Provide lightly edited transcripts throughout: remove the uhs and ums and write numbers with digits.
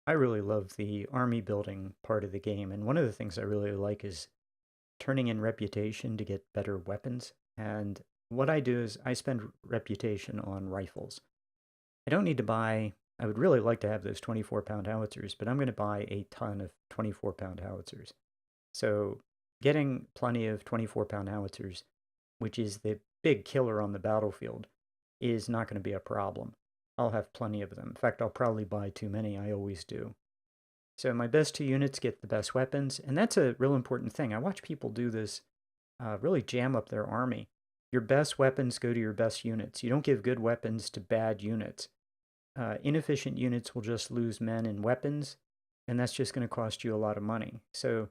I really love the army building part of the game, and one of the things I really like is turning in reputation to get better weapons. And what I do is I spend reputation on rifles. I don't need to buy, I would really like to have those 24-pound howitzers, but I'm going to buy a ton of 24-pound howitzers. So getting plenty of 24-pound howitzers, which is the big killer on the battlefield, is not going to be a problem. I'll have plenty of them. In fact, I'll probably buy too many. I always do. So my best two units get the best weapons, and that's a real important thing. I watch people do this, really jam up their army. Your best weapons go to your best units. You don't give good weapons to bad units. Inefficient units will just lose men and weapons, and that's just going to cost you a lot of money. So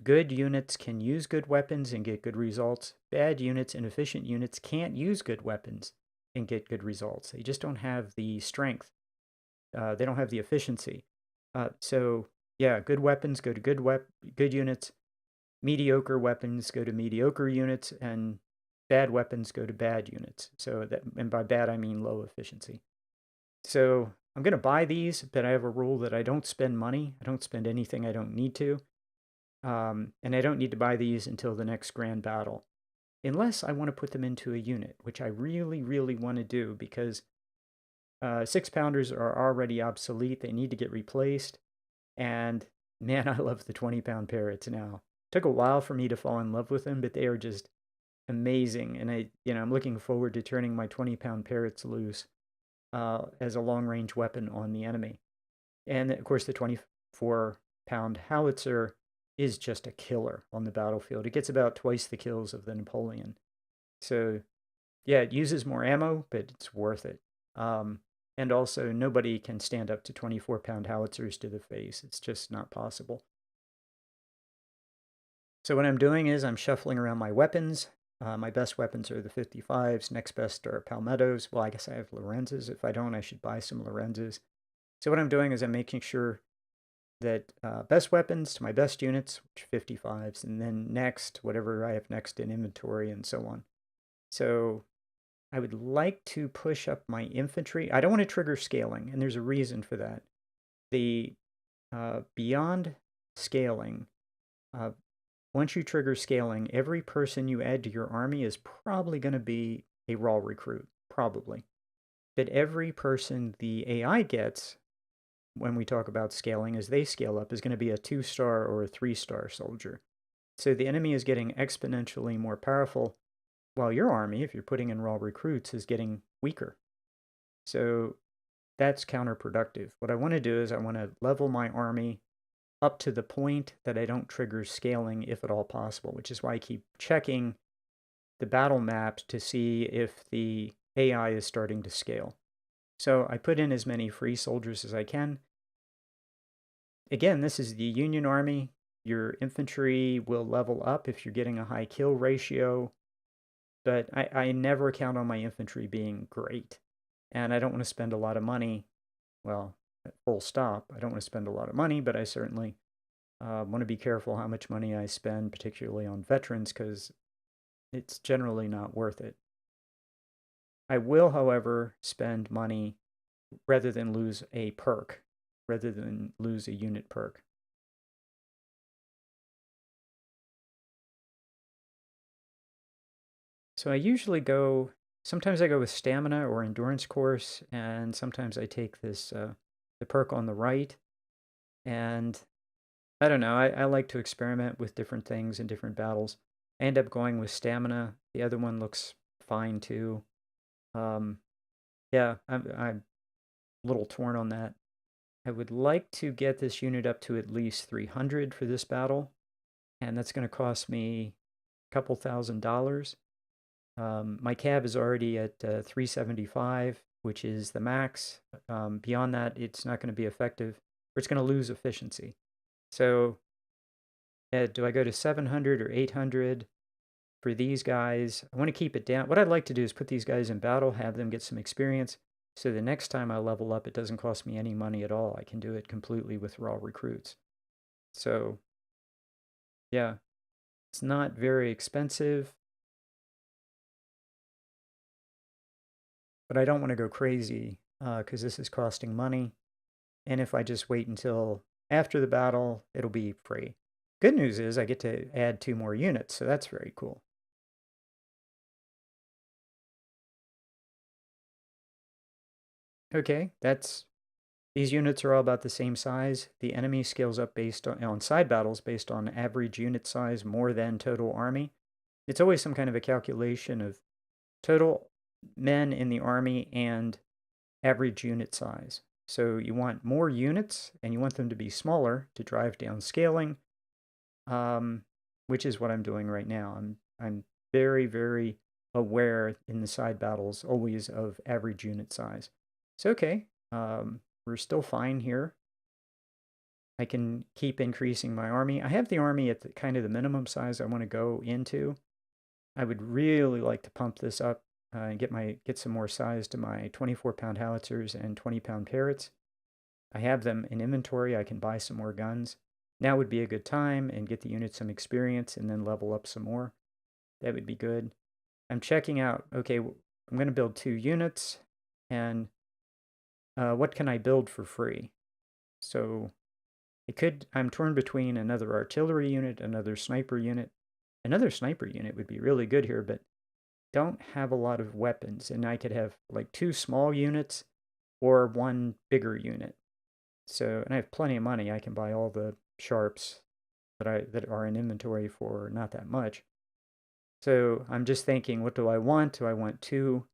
good units can use good weapons and get good results. Bad units, inefficient units can't use good weapons and get good results. They just don't have the strength. They don't have the efficiency. So yeah, good weapons go to good units. Mediocre weapons go to mediocre units, and bad weapons go to bad units. So that, and by bad I mean low efficiency. So I'm gonna buy these, but I have a rule that I don't spend money. I don't spend anything I don't need to, and I don't need to buy these until the next grand battle, unless I want to put them into a unit, which I really, really want to do because 6-pounders are already obsolete. They need to get replaced. And man, I love the 20-pound parrots now. Took a while for me to fall in love with them, but they are just amazing. And I'm looking forward to turning my 20-pound parrots loose as a long-range weapon on the enemy. And of course, the 24-pound howitzer is just a killer on the battlefield. It gets about twice the kills of the Napoleon. So yeah, it uses more ammo, but it's worth it. And also, nobody can stand up to 24-pound howitzers to the face. It's just not possible. So what I'm doing is I'm shuffling around my weapons. My best weapons are the 55s. Next best are Palmettos. Well, I guess I have Lorenzes. If I don't, I should buy some Lorenzes. So what I'm doing is I'm making sure that best weapons to my best units, which are 55s, and then next, whatever I have next in inventory, and so on. So I would like to push up my infantry. I don't want to trigger scaling, and there's a reason for that. The beyond scaling, uh, once you trigger scaling, every person you add to your army is probably going to be a raw recruit, probably. But every person the AI gets when we talk about scaling as they scale up is going to be a 2-star or a 3-star soldier. So the enemy is getting exponentially more powerful, while your army, if you're putting in raw recruits, is getting weaker. So that's counterproductive. What I want to do is I want to level my army up to the point that I don't trigger scaling if at all possible, which is why I keep checking the battle maps to see if the AI is starting to scale. So I put in as many free soldiers as I can. Again, this is the Union Army. Your infantry will level up if you're getting a high kill ratio, but I never count on my infantry being great. And I don't want to spend a lot of money. Well, full stop. I don't want to spend a lot of money, but I certainly want to be careful how much money I spend, particularly on veterans, because it's generally not worth it. I will, however, spend money rather than lose a perk, rather than lose a unit perk. So I usually go, sometimes I go with stamina or endurance course, and sometimes I take this, the perk on the right. And I don't know, I like to experiment with different things in different battles. I end up going with stamina. The other one looks fine too. Um, yeah, I'm a little torn on that. I would like to get this unit up to at least 300 for this battle, and that's going to cost me a couple $1,000. My cab is already at 375, which is the max. Beyond that, it's not going to be effective, or it's going to lose efficiency. So, do I go to 700 or 800 for these guys? I want to keep it down. What I'd like to do is put these guys in battle, have them get some experience, so the next time I level up, it doesn't cost me any money at all. I can do it completely with raw recruits. So, yeah, it's not very expensive, but I don't want to go crazy because this is costing money. And if I just wait until after the battle, it'll be free. Good news is I get to add 2 more units, so that's very cool. Okay, these units are all about the same size. The enemy scales up based on side battles based on average unit size more than total army. It's always some kind of a calculation of total men in the army and average unit size. So you want more units and you want them to be smaller to drive down scaling, which is what I'm doing right now. I'm very, very aware in the side battles always of average unit size. So okay, we're still fine here. I can keep increasing my army. I have the army at the kind of the minimum size I want to go into. I would really like to pump this up and get some more size to my 24-pound howitzers and 20-pound Parrotts. I have them in inventory. I can buy some more guns. Now would be a good time and get the unit some experience and then level up some more. That would be good. I'm checking out, okay, I'm going to build 2 units, and what can I build for free? So I'm torn between another artillery unit, another sniper unit. Another sniper unit would be really good here, but don't have a lot of weapons, and I could have like 2 small units or 1 bigger unit. So, and I have plenty of money. I can buy all the sharps that are in inventory for not that much. So I'm just thinking, what do I want? Do I want 2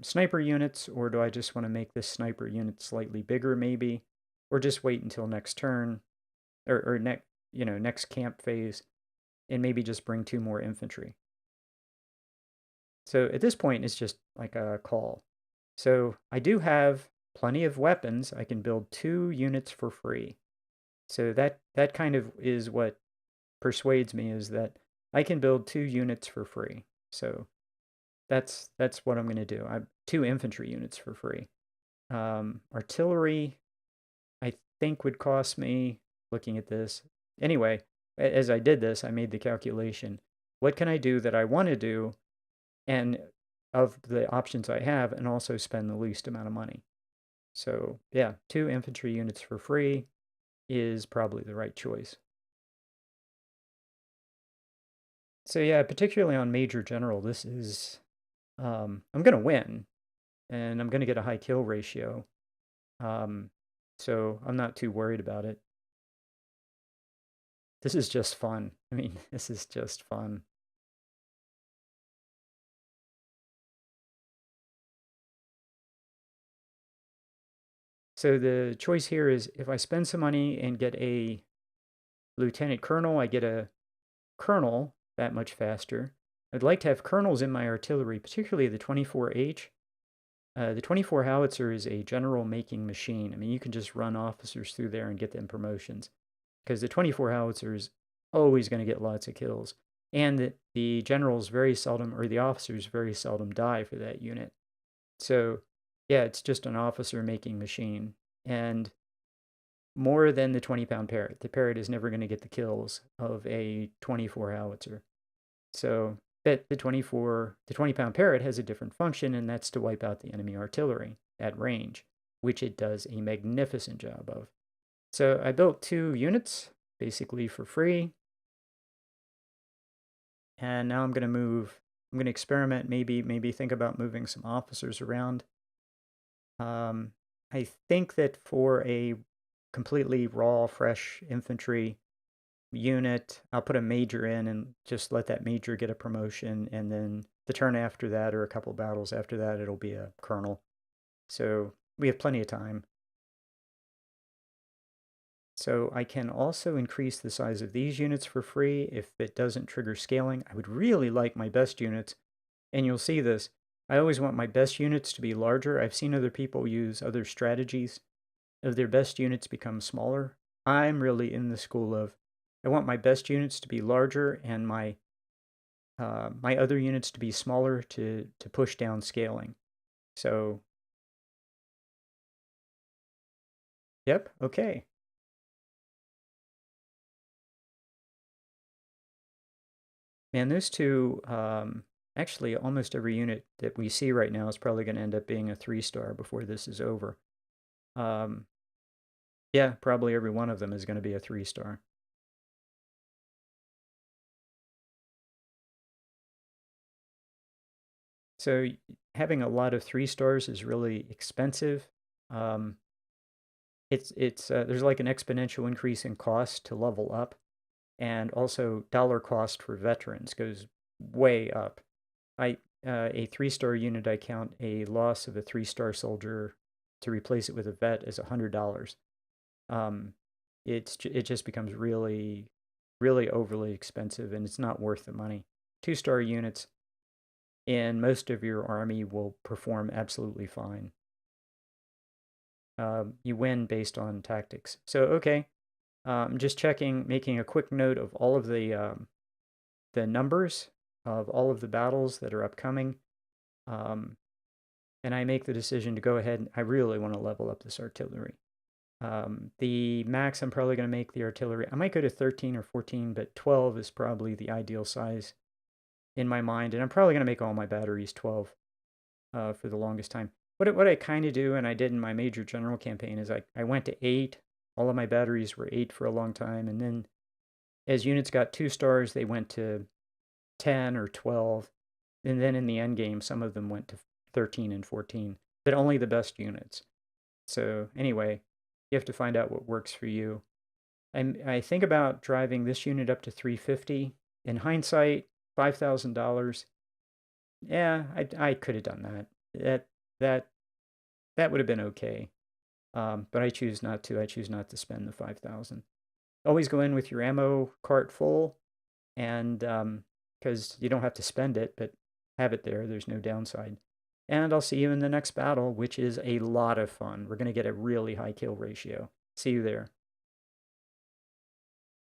sniper units, or do I just want to make this sniper unit slightly bigger, maybe, or just wait until next turn, or next camp phase, and maybe just bring 2 more infantry? So at this point, it's just like a call. So I do have plenty of weapons. I can build 2 units for free. So that kind of is what persuades me, is that I can build 2 units for free. So that's what I'm going to do. 2 infantry units for free. Artillery, I think, would cost me, looking at this. Anyway, as I did this, I made the calculation. What can I do that I want to do, and of the options I have, and also spend the least amount of money? So yeah, 2 infantry units for free is probably the right choice. So yeah, particularly on Major General, this is, I'm going to win, and I'm going to get a high kill ratio. So I'm not too worried about it. This is just fun. I mean, this is just fun. So the choice here is, if I spend some money and get a lieutenant colonel, I get a colonel that much faster. I'd like to have colonels in my artillery, particularly the 24H. The 24 howitzer is a general making machine. I mean, you can just run officers through there and get them promotions, because the 24 howitzer is always going to get lots of kills. And the generals very seldom, or the officers very seldom, die for that unit. So yeah, it's just an officer making machine. And more than the 20-pound Parrott. The Parrott is never going to get the kills of a 24 howitzer. So but the 20-pound Parrott has a different function, and that's to wipe out the enemy artillery at range, which it does a magnificent job of. So I built 2 units basically for free. And now I'm going to experiment, maybe think about moving some officers around. I think that for a completely raw, fresh infantry unit, I'll put a major in and just let that major get a promotion, and then the turn after that, or a couple battles after that, it'll be a colonel. So we have plenty of time. So I can also increase the size of these units for free if it doesn't trigger scaling. I would really like my best units, and you'll see this. I always want my best units to be larger. I've seen other people use other strategies of their best units become smaller. I'm really in the school of, I want my best units to be larger and my other units to be smaller to push down scaling. So, yep, okay. Man, those 2, actually almost every unit that we see right now is probably going to end up being a 3-star before this is over. Um, yeah, probably every one of them is going to be a 3-star. So having a lot of 3-stars is really expensive. Um, it's there's like an exponential increase in cost to level up, and also dollar cost for veterans goes way up. I a 3-star unit, I count a loss of a 3-star soldier to replace it with a vet as $100. Um, it just becomes really, really overly expensive, and it's not worth the money. 2-star units in most of your army will perform absolutely fine. You win based on tactics. So okay, just checking, making a quick note of all of the numbers of all of the battles that are upcoming. Um, and I make the decision to go ahead and I really want to level up this artillery. The max I'm probably going to make the artillery, I might go to 13 or 14, but 12 is probably the ideal size in my mind. And I'm probably going to make all my batteries 12 for the longest time. What I kind of do, and I did in my major general campaign, is I went to 8. All of my batteries were 8 for a long time. And then as units got 2-stars, they went to 10 or 12. And then in the end game, some of them went to 13 and 14, but only the best units. So anyway, you have to find out what works for you. I think about driving this unit up to 350. In hindsight, $5,000. Yeah, I could have done that. That that would have been okay. But I choose not to. I choose not to spend the 5,000. Always go in with your ammo cart full, and because you don't have to spend it, but have it there. There's no downside. And I'll see you in the next battle, which is a lot of fun. We're going to get a really high kill ratio. See you there.